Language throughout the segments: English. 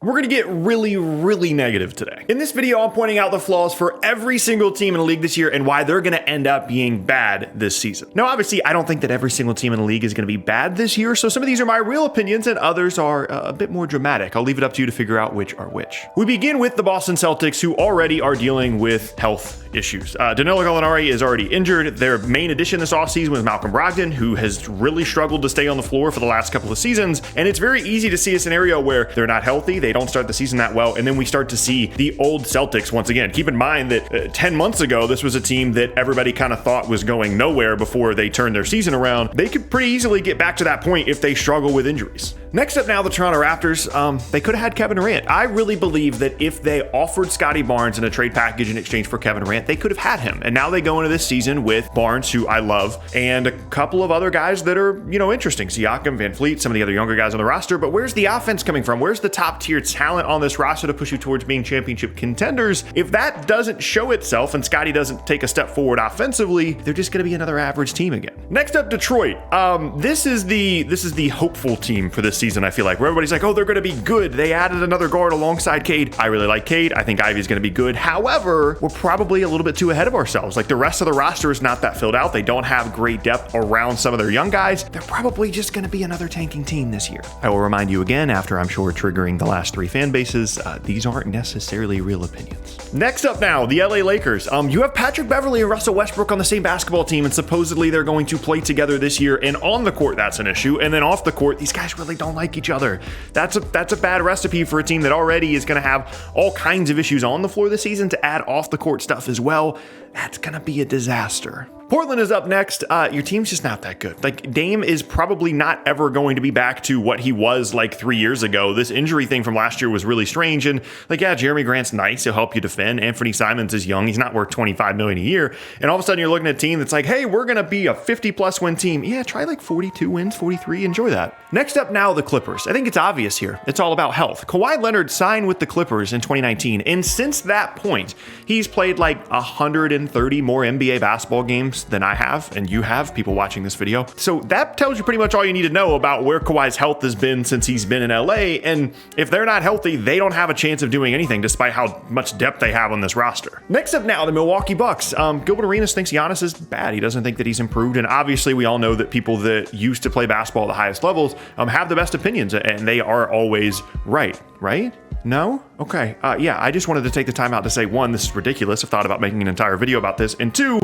We're going to get really, really negative today. In this video, I'm pointing out the flaws for every single team in the league this year and why they're going to end up being bad this season. Now, obviously, I don't think that every single team in the league is going to be bad this year, so some of these are my real opinions and others are a bit more dramatic. I'll leave it up to you to figure out which are which. We begin with the Boston Celtics, who already are dealing with health issues. Danilo Gallinari is already injured. Their main addition this offseason was Malcolm Brogdon, who has really struggled to stay on the floor for the last couple of seasons, and it's very easy to see a scenario where they're not healthy, they don't start the season that well, and then we start to see the old Celtics once again. Keep in mind that 10 months ago, this was a team that everybody kind of thought was going nowhere before they turned their season around. They could pretty easily get back to that point if they struggle with injuries. Next up now, the Toronto Raptors. They could have had Kevin Durant. I really believe that if they offered Scotty Barnes in a trade package in exchange for Kevin Durant, they could have had him. And now they go into this season with Barnes, who I love, and a couple of other guys that are, interesting. Siakam, Van Fleet, some of the other younger guys on the roster. But where's the offense coming from? Where's the top tier talent on this roster to push you towards being championship contenders? If that doesn't show itself and Scotty doesn't take a step forward offensively, they're just going to be another average team again. Next up, Detroit. This is the hopeful team for this season, I feel like, where everybody's like, oh, they're going to be good. They added another guard alongside Cade. I really like Cade. I think Ivy's going to be good. However, we're probably a little bit too ahead of ourselves. Like, the rest of the roster is not that filled out. They don't have great depth around some of their young guys. They're probably just going to be another tanking team this year. I will remind you again, after I'm sure triggering the last three fan bases, these aren't necessarily real opinions. Next up now, the LA Lakers. You have Patrick Beverley and Russell Westbrook on the same basketball team, and supposedly they're going to play together this year. And on the court, that's an issue. And then off the court, these guys really don't like each other. That's a bad recipe for a team that already is going to have all kinds of issues on the floor this season to add off the court stuff as well. That's going to be a disaster. Portland is up next. Your team's just not that good. Like, Dame is probably not ever going to be back to what he was like 3 years ago. This injury thing from last year was really strange. And Jeremy Grant's nice. He'll help you defend. Anthony Simons is young. He's not worth $25 million a year. And all of a sudden you're looking at a team that's like, hey, we're going to be a 50+ win team. Yeah, try like 42 wins, 43. Enjoy that. Next up now, the Clippers. I think it's obvious here. It's all about health. Kawhi Leonard signed with the Clippers in 2019. And since that point, he's played like 130 more NBA basketball games than I have, and you have, people watching this video. So that tells you pretty much all you need to know about where Kawhi's health has been since he's been in LA. And if they're not healthy, they don't have a chance of doing anything despite how much depth they have on this roster. Next up now, the Milwaukee Bucks. Gilbert Arenas thinks Giannis is bad. He doesn't think that he's improved. And obviously we all know that people that used to play basketball at the highest levels have the best opinions, and they are always right? No? Okay. Yeah, I just wanted to take the time out to say, one, this is ridiculous. I've thought about making an entire video about this. And two,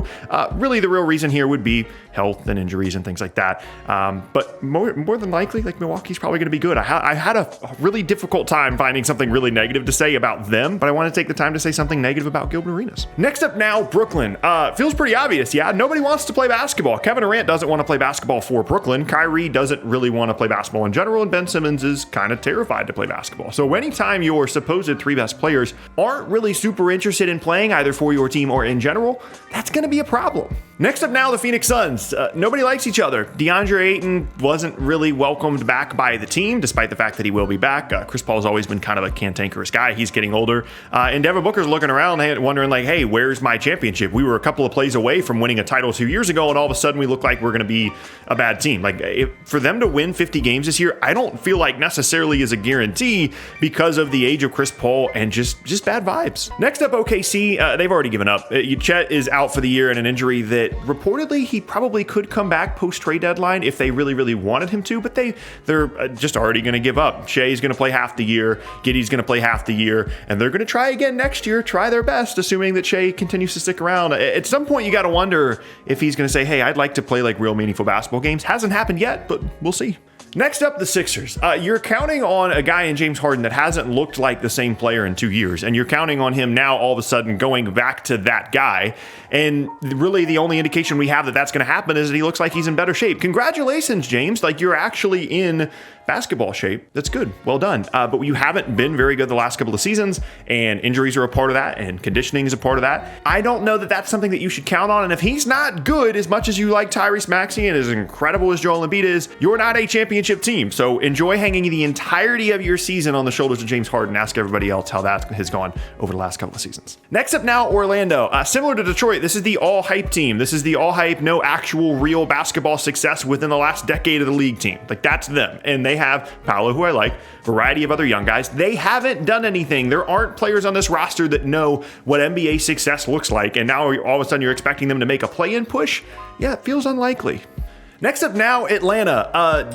really the real reason here would be health and injuries and things like that. But more than likely, like, Milwaukee's probably going to be good. I had a really difficult time finding something really negative to say about them, but I want to take the time to say something negative about Gilbert Arenas. Next up now, Brooklyn. Feels pretty obvious. Yeah, nobody wants to play basketball. Kevin Durant doesn't want to play basketball for Brooklyn. Kyrie doesn't really want to play basketball in general, and Ben Simmons is kind of terrified to play basketball. So anytime your supposed three best players aren't really super interested in playing either for your team or in general, that's going to be a problem. Next up now, the Phoenix Suns. Nobody likes each other. DeAndre Ayton wasn't really welcomed back by the team, despite the fact that he will be back. Chris Paul's always been kind of a cantankerous guy. He's getting older. And Devin Booker's looking around wondering, like, hey, where's my championship? We were a couple of plays away from winning a title 2 years ago, and all of a sudden we look like we're going to be a bad team. Like, for them to win 50 games this year, I don't feel like necessarily is a guarantee because of the age of Chris Paul and just bad vibes. Next up, OKC. They've already given up. Chet is out for the year in an injury that reportedly he probably could come back post-trade deadline if they really, really wanted him to, but they're just already going to give up. Shea's going to play half the year. Giddey's going to play half the year, and they're going to try again next year, try their best, assuming that Shea continues to stick around. At some point, you got to wonder if he's going to say, hey, I'd like to play like real meaningful basketball games. Hasn't happened yet, but we'll see. Next up, the Sixers. You're counting on a guy in James Harden that hasn't looked like the same player in 2 years, and you're counting on him now all of a sudden going back to that guy. And really the only indication we have that that's going to happen is that he looks like he's in better shape. Congratulations, James. Like, you're actually in basketball shape. That's good. Well done. But you haven't been very good the last couple of seasons, and injuries are a part of that, and conditioning is a part of that. I don't know that that's something that you should count on. And if he's not good, as much as you like Tyrese Maxey and as incredible as Joel Embiid is, you're not a championship team. So enjoy hanging the entirety of your season on the shoulders of James Harden. Ask everybody else how that has gone over the last couple of seasons. Next up now, Orlando. Similar to Detroit, this is the all hype team. This is the all hype, no actual real basketball success within the last decade of the league team. Like, that's them. And they have Paolo, who I like, variety of other young guys. They haven't done anything. There aren't players on this roster that know what NBA success looks like, and now all of a sudden you're expecting them to make a play-in push? Yeah, it feels unlikely. Next up now, Atlanta.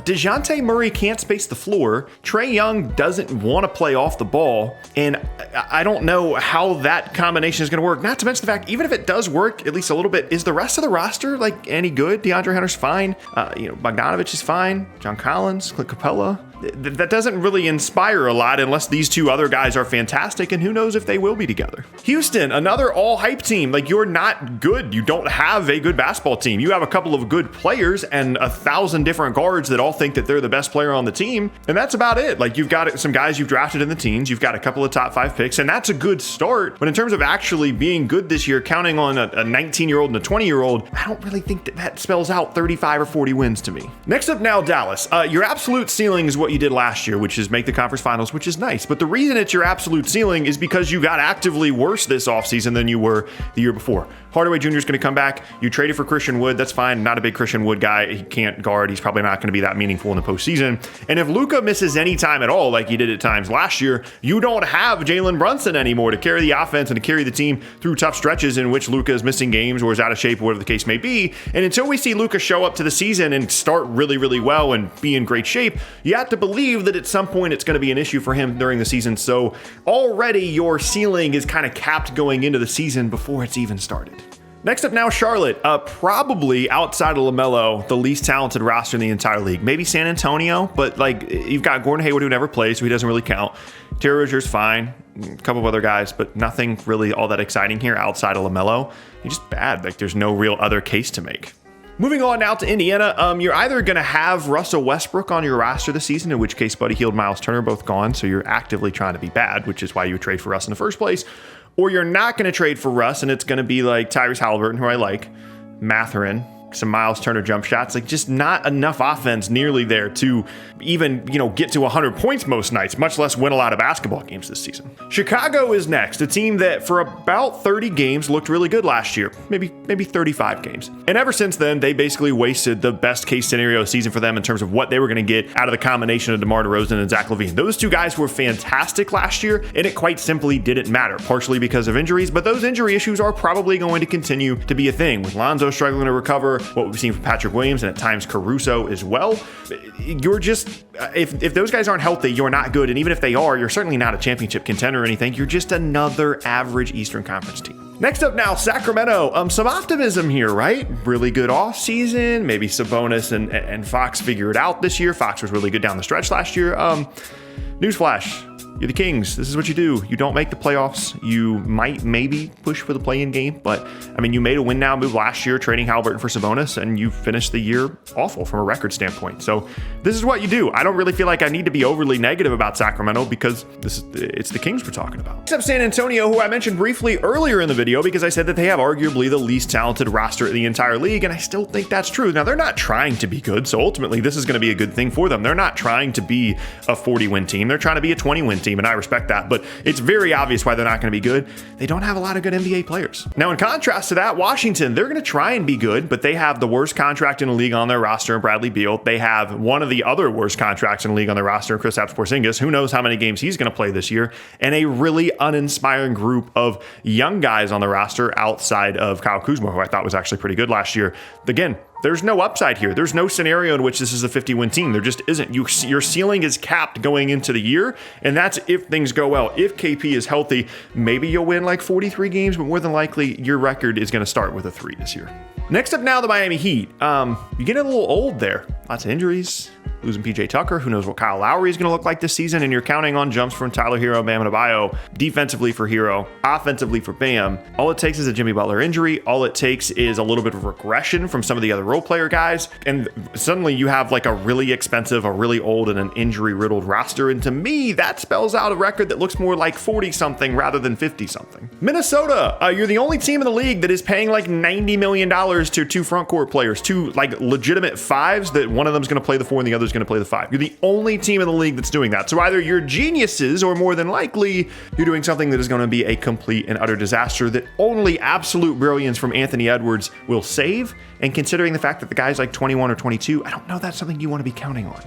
DeJounte Murray can't space the floor. Trae Young doesn't want to play off the ball. And I don't know how that combination is going to work. Not to mention the fact, even if it does work, at least a little bit, is the rest of the roster like any good? DeAndre Hunter's fine. Bogdanovich is fine. John Collins, Clint Capella. That doesn't really inspire a lot unless these two other guys are fantastic, and who knows if they will be together. Houston, another all-hype team. Like, you're not good. You don't have a good basketball team. You have a couple of good players and 1,000 different guards that all think that they're the best player on the team, and that's about it. Like, you've got some guys you've drafted in the teens, you've got a couple of top 5 picks, and that's a good start. But in terms of actually being good this year, counting on a 19-year-old and a 20-year-old, I don't really think that spells out 35 or 40 wins to me. Next up now, Dallas. Your absolute ceiling is what you did last year, which is make the conference finals, which is nice. But the reason it's your absolute ceiling is because you got actively worse this offseason than you were the year before. Hardaway Jr. is going to come back. You traded for Christian Wood. That's fine. Not a big Christian Wood guy. He can't guard. He's probably not going to be that meaningful in the postseason. And if Luka misses any time at all, like he did at times last year, you don't have Jalen Brunson anymore to carry the offense and to carry the team through tough stretches in which Luka is missing games or is out of shape or whatever the case may be. And until we see Luka show up to the season and start really, really well and be in great shape, you have to believe that at some point it's going to be an issue for him during the season. So already your ceiling is kind of capped going into the season before it's even started. Next up now, Charlotte. Probably outside of LaMelo, the least talented roster in the entire league. Maybe San Antonio, but like you've got Gordon Hayward who never plays, so he doesn't really count. Terry Rozier's fine. A couple of other guys, but nothing really all that exciting here outside of LaMelo. He's just bad. Like there's no real other case to make. Moving on now to Indiana, you're either going to have Russell Westbrook on your roster this season, in which case Buddy Hield, Miles Turner both gone, so you're actively trying to be bad, which is why you would trade for Russ in the first place, or you're not going to trade for Russ, and it's going to be like Tyrese Halliburton, who I like, Mathurin, some Miles Turner jump shots, like just not enough offense nearly there to even, get to 100 points most nights, much less win a lot of basketball games this season. Chicago is next, a team that for about 30 games looked really good last year, maybe 35 games. And ever since then, they basically wasted the best case scenario season for them in terms of what they were going to get out of the combination of DeMar DeRozan and Zach LaVine. Those two guys were fantastic last year, and it quite simply didn't matter, partially because of injuries, but those injury issues are probably going to continue to be a thing, with Lonzo struggling to recover, what we've seen from Patrick Williams and at times Caruso as well. You're just, if those guys aren't healthy, you're not good. And even if they are, you're certainly not a championship contender or anything. You're just another average Eastern Conference team. Next up now, Sacramento. Some optimism here, right? Really good offseason. Maybe Sabonis and Fox figure it out this year. Fox was really good down the stretch last year. Newsflash. You're the Kings. This is what you do. You don't make the playoffs. You might maybe push for the play-in game, but I mean, you made a win now move last year trading Halliburton for Sabonis, and you finished the year awful from a record standpoint. So this is what you do. I don't really feel like I need to be overly negative about Sacramento because it's the Kings we're talking about. Except San Antonio, who I mentioned briefly earlier in the video because I said that they have arguably the least talented roster in the entire league, and I still think that's true. Now, they're not trying to be good, so ultimately this is going to be a good thing for them. They're not trying to be a 40-win team. They're trying to be a 20-win team, and I respect that, but it's very obvious why they're not going to be good. They don't have a lot of good NBA players. Now, in contrast to that, Washington, they're going to try and be good, but they have the worst contract in the league on their roster in Bradley Beal. They have one of the other worst contracts in the league on their roster, Kristaps Porzingis. Who knows how many games he's going to play this year, and a really uninspiring group of young guys on the roster outside of Kyle Kuzma, who I thought was actually pretty good last year. Again, there's no upside here. There's no scenario in which this is a 50-win team. There just isn't. Your ceiling is capped going into the year, and that's if things go well. If KP is healthy, maybe you'll win like 43 games, but more than likely, your record is going to start with a 3 this year. Next up now, the Miami Heat. You're getting a little old there. Lots of injuries. Losing PJ Tucker, who knows what Kyle Lowry is going to look like this season, and you're counting on jumps from Tyler Hero, Bam Adebayo, defensively for Hero, offensively for Bam. All it takes is a Jimmy Butler injury. All it takes is a little bit of regression from some of the other role player guys, and suddenly you have like a really expensive, a really old, and an injury-riddled roster, and to me, that spells out a record that looks more like 40-something rather than 50-something. Minnesota, you're the only team in the league that is paying like $90 million to 2 front court players, 2 like legitimate fives that one of them's going to play the 4 and the other's going to play the 5. You're the only team in the league that's doing that. So either you're geniuses or more than likely you're doing something that is going to be a complete and utter disaster that only absolute brilliance from Anthony Edwards will save. And considering the fact that the guy's like 21 or 22, I don't know that's something you want to be counting on.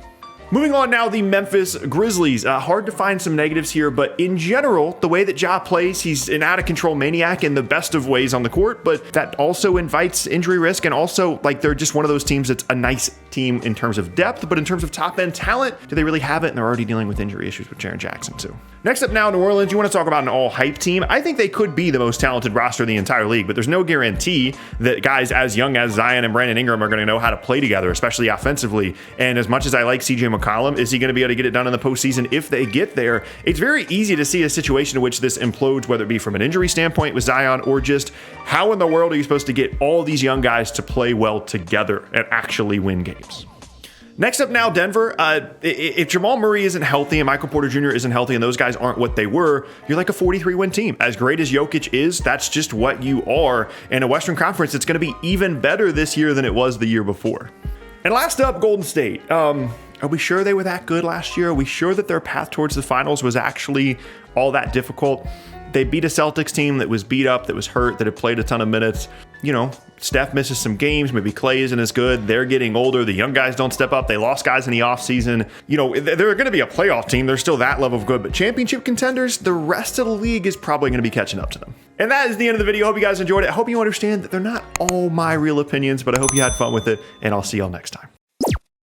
Moving on now, the Memphis Grizzlies. Hard to find some negatives here, but in general, the way that Ja plays, he's an out-of-control maniac in the best of ways on the court, but that also invites injury risk, and also, like, they're just one of those teams that's a nice team in terms of depth, but in terms of top-end talent, do they really have it? And they're already dealing with injury issues with Jaren Jackson, too. Next up now, New Orleans. You want to talk about an all-hype team? I think they could be the most talented roster in the entire league, but there's no guarantee that guys as young as Zion and Brandon Ingram are going to know how to play together, especially offensively. And as much as I like CJ McCollum, is he going to be able to get it done in the postseason if they get there? It's very easy to see a situation in which this implodes, whether it be from an injury standpoint with Zion or just how in the world are you supposed to get all these young guys to play well together and actually win games? Next up now, Denver. If Jamal Murray isn't healthy and Michael Porter Jr. isn't healthy and those guys aren't what they were, you're like a 43-win team. As great as Jokic is, that's just what you are. In a Western Conference, it's going to be even better this year than it was the year before. And last up, Golden State. Are we sure they were that good last year? Are we sure that their path towards the finals was actually all that difficult? They beat a Celtics team that was beat up, that was hurt, that had played a ton of minutes. You know, Steph misses some games. Maybe Clay isn't as good. They're getting older. The young guys don't step up. They lost guys in the offseason. You know, they're going to be a playoff team. They're still that level of good. But championship contenders, the rest of the league is probably going to be catching up to them. And that is the end of the video. I hope you guys enjoyed it. I hope you understand that they're not all my real opinions, but I hope you had fun with it. And I'll see y'all next time.